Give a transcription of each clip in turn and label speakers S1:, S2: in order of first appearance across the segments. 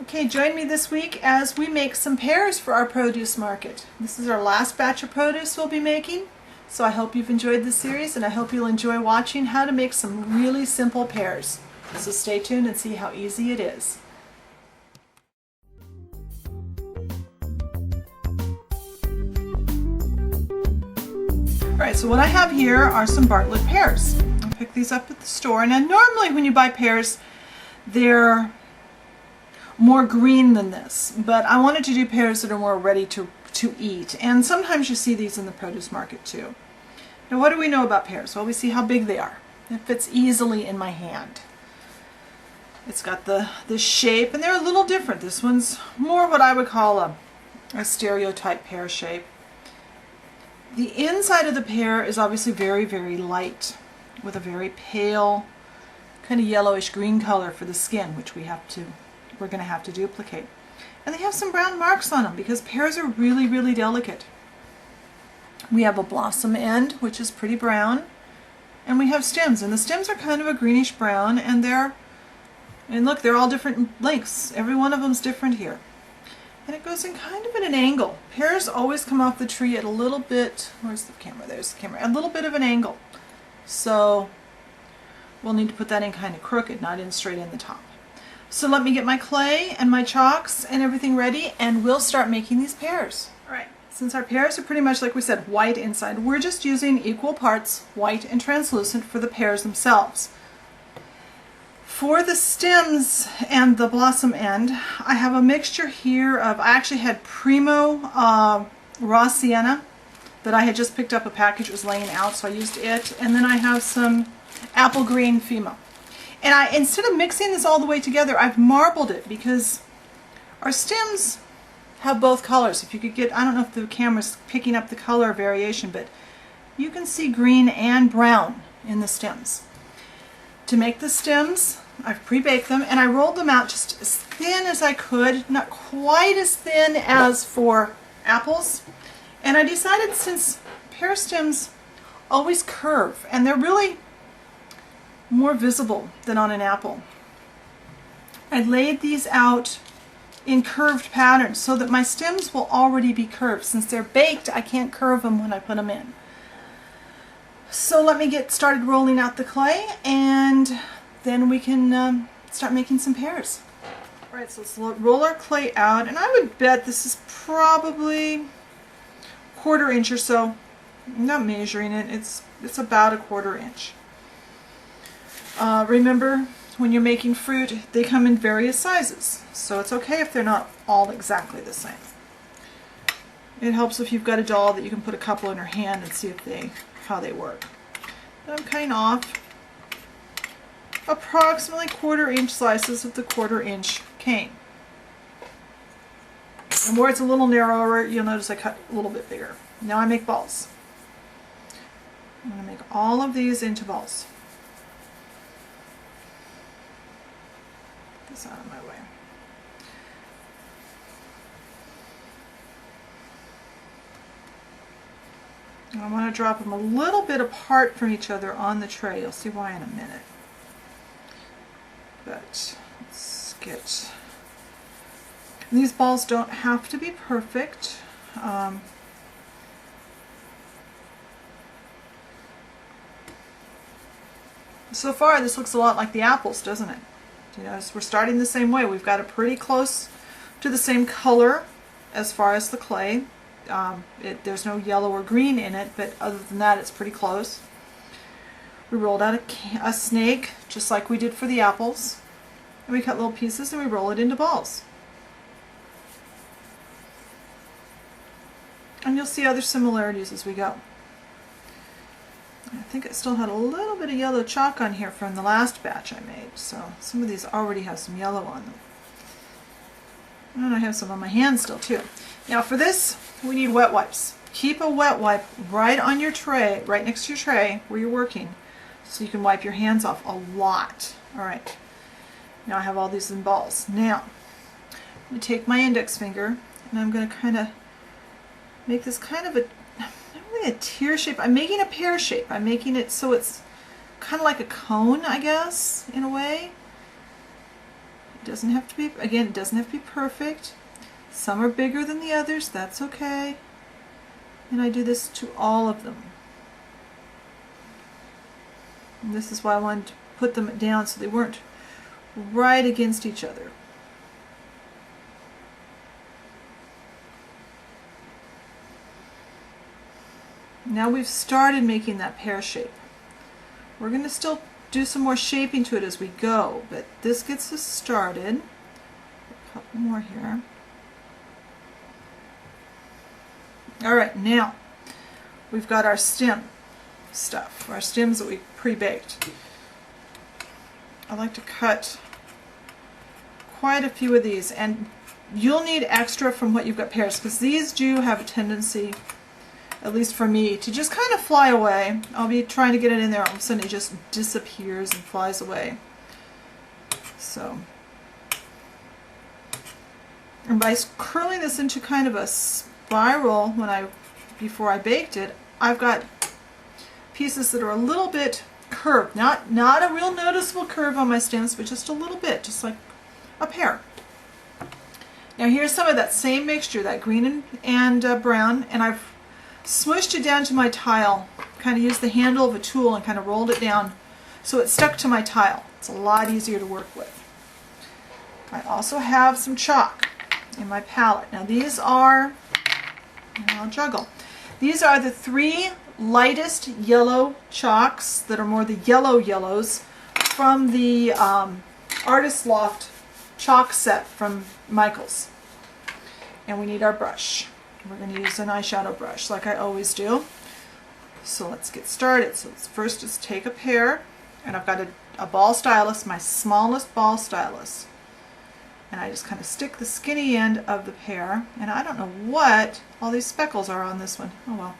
S1: Okay, join me this week as we make some pears for our produce market. This is our last batch of produce we'll be making, so I hope you've enjoyed this series and I hope you'll enjoy watching how to make some really simple pears. So stay tuned and see how easy it is. Alright, so what I have here are some Bartlett pears. I picked these up at the store, and normally when you buy pears, they're more green than this, but I wanted to do pears that are more ready to eat, and sometimes you see these in the produce market too. Now, what do we know about pears? Well, we see how big they are. It fits easily in my hand. It's got this shape, and they're a little different. This one's more what I would call a stereotype pear shape. The inside of the pear is obviously very, very light, with a very pale, kind of yellowish green color for the skin, which we're going to have to duplicate. And they have some brown marks on them because pears are really, really delicate. We have a blossom end, which is pretty brown, and we have stems, and the stems are kind of a greenish brown, and look, they're all different lengths. Every one of them's different here. And it goes in kind of at an angle. Pears always come off the tree at a little bit, where's the camera? There's the camera. A little bit of an angle. So we'll need to put that in kind of crooked, not in straight in the top. So let me get my clay and my chalks and everything ready, and we'll start making these pears. All right, since our pears are pretty much, like we said, white inside, we're just using equal parts white and translucent for the pears themselves. For the stems and the blossom end, I have a mixture here of, I actually had Primo raw sienna that I had just picked up a package. It was laying out, so I used it. And then I have some apple green Fimo. And instead of mixing this all the way together, I've marbled it because our stems have both colors. If you could get, I don't know if the camera's picking up the color variation, but you can see green and brown in the stems. To make the stems, I've pre-baked them, and I rolled them out just as thin as I could, not quite as thin as for apples. And I decided, since pear stems always curve, and they're really more visible than on an apple, I laid these out in curved patterns so that my stems will already be curved. Since they're baked, I can't curve them when I put them in. So let me get started rolling out the clay, and then we can start making some pears. Alright, so let's roll our clay out, and I would bet this is probably 1/4 inch or so. I'm not measuring it, it's about 1/4 inch. Remember, when you're making fruit, they come in various sizes, so it's okay if they're not all exactly the same. It helps if you've got a doll that you can put a couple in her hand and see how they work. I'm cutting off approximately 1/4 inch slices of the 1/4 inch cane. And where it's a little narrower, you'll notice I cut a little bit bigger. Now I make balls. I'm going to make all of these into balls. Get this out of my way. And I want to drop them a little bit apart from each other on the tray. You'll see why in a minute. But let's get... These balls don't have to be perfect. So far, this looks a lot like the apples, doesn't it? You know, we're starting the same way. We've got it pretty close to the same color as far as the clay. There's no yellow or green in it, but other than that, it's pretty close. We rolled out a snake, just like we did for the apples. And we cut little pieces and we roll it into balls. And you'll see other similarities as we go. I think I still had a little bit of yellow chalk on here from the last batch I made, so some of these already have some yellow on them. And I have some on my hands still too. Now for this, we need wet wipes. Keep a wet wipe right on your tray, right next to your tray where you're working, so you can wipe your hands off a lot. Alright, now I have all these in balls. Now, I'm going to take my index finger and I'm going to kind of make this kind of not really a tear shape. I'm making a pear shape. I'm making it so it's kind of like a cone, I guess, in a way. It doesn't have to be, again, it doesn't have to be perfect. Some are bigger than the others, that's okay. And I do this to all of them. And this is why I wanted to put them down so they weren't right against each other. Now we've started making that pear shape. We're going to still do some more shaping to it as we go, but this gets us started. A couple more here. Alright, now we've got our stem stuff, our stems that we pre-baked. I like to cut quite a few of these, and you'll need extra from what you've got pears, because these do have a tendency, at least for me, to just kind of fly away. I'll be trying to get it in there, all of a sudden it just disappears and flies away. So, and by curling this into kind of a spiral before I baked it, I've got pieces that are a little bit curved. Not a real noticeable curve on my stems, but just a little bit, just like a pear. Now here's some of that same mixture, that green and brown, and I've smushed it down to my tile. Kind of used the handle of a tool and kind of rolled it down so it stuck to my tile. It's a lot easier to work with. I also have some chalk in my palette. Now these are, I'll juggle. These are the 3 lightest yellow chalks that are more the yellows from the Artist Loft chalk set from Michaels. And we need our brush. We're going to use an eyeshadow brush like I always do. So let's get started. So let's first just take a pear, and I've got a ball stylus, my smallest ball stylus. And I just kind of stick the skinny end of the pear, and I don't know what all these speckles are on this one. Oh well,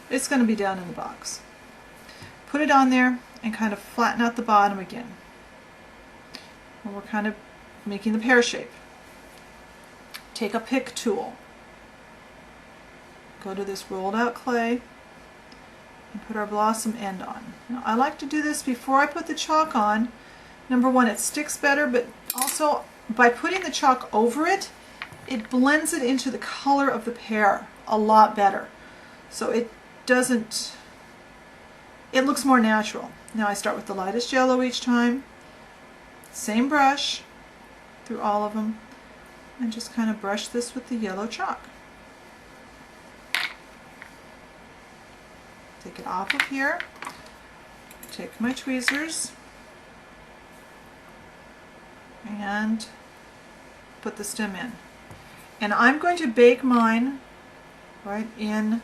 S1: it's going to be down in the box. Put it on there and kind of flatten out the bottom again. And we're kind of making the pear shape. Take a pick tool. Go to this rolled out clay and put our blossom end on. Now I like to do this before I put the chalk on. Number one, it sticks better, but also by putting the chalk over it, it blends it into the color of the pear a lot better. So it looks more natural. Now I start with the lightest yellow each time, same brush through all of them, and just kind of brush this with the yellow chalk. Take it off of here, take my tweezers, and put the stem in. And I'm going to bake mine right in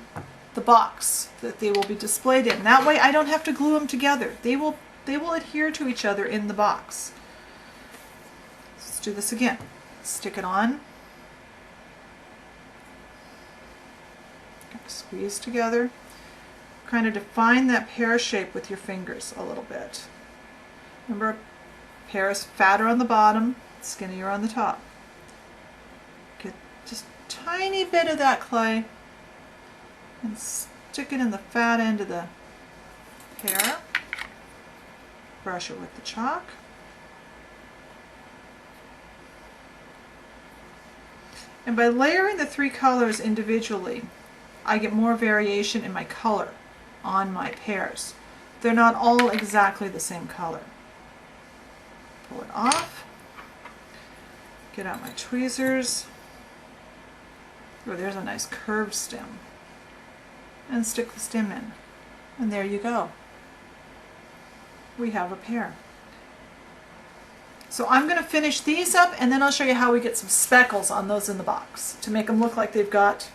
S1: the box that they will be displayed in. That way I don't have to glue them together. They will adhere to each other in the box. Let's do this again. Stick it on. Squeeze together. Kind of define that pear shape with your fingers a little bit. Remember, pear is fatter on the bottom, skinnier on the top. Get just a tiny bit of that clay and stick it in the fat end of the pear. Brush it with the chalk. And by layering the 3 colors individually, I get more variation in my color on my pears. They're not all exactly the same color. Pull it off. Get out my tweezers. Oh, there's a nice curved stem. And stick the stem in. And there you go. We have a pear. So I'm going to finish these up, and then I'll show you how we get some speckles on those in the box to make them look like they've got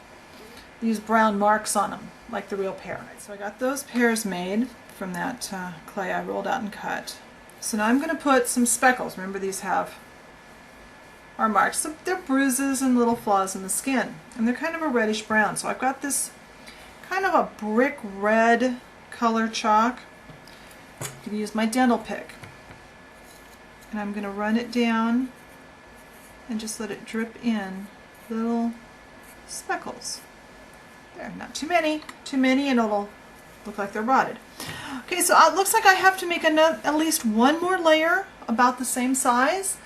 S1: these brown marks on them, like the real pear. So I got those pears made from that clay I rolled out and cut. So now I'm going to put some speckles. Remember, these have our marks. So they're bruises and little flaws in the skin, and they're kind of a reddish brown. So I've got this kind of a brick red color chalk. I'm going to use my dental pick, and I'm going to run it down and just let it drip in little speckles. There, not too many and it'll look like they're rotted. Okay, so it looks like I have to make at least one more layer about the same size,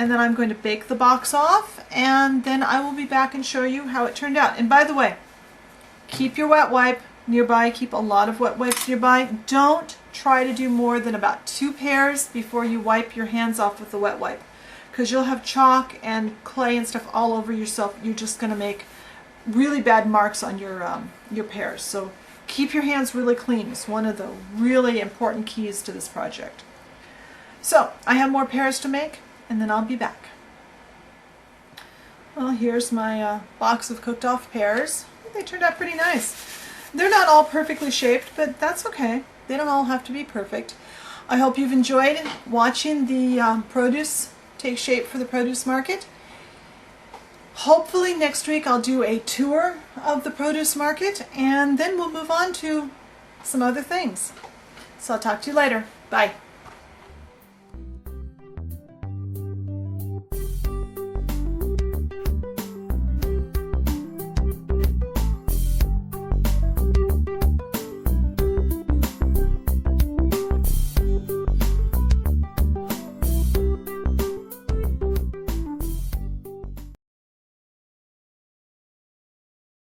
S1: and then I'm going to bake the box off, and then I will be back and show you how it turned out. And by the way, keep your wet wipe nearby. Keep a lot of wet wipes nearby. Don't try to do more than about 2 pairs before you wipe your hands off with the wet wipe, because you'll have chalk and clay and stuff all over yourself. You're just going to make really bad marks on your pears. So keep your hands really clean. It's one of the really important keys to this project. So I have more pears to make, and then I'll be back. Well, here's my box of cooked off pears. They turned out pretty nice. They're not all perfectly shaped, but that's okay. They don't all have to be perfect. I hope you've enjoyed watching the produce take shape for the produce market. Hopefully next week I'll do a tour of the produce market, and then we'll move on to some other things. So I'll talk to you later. Bye.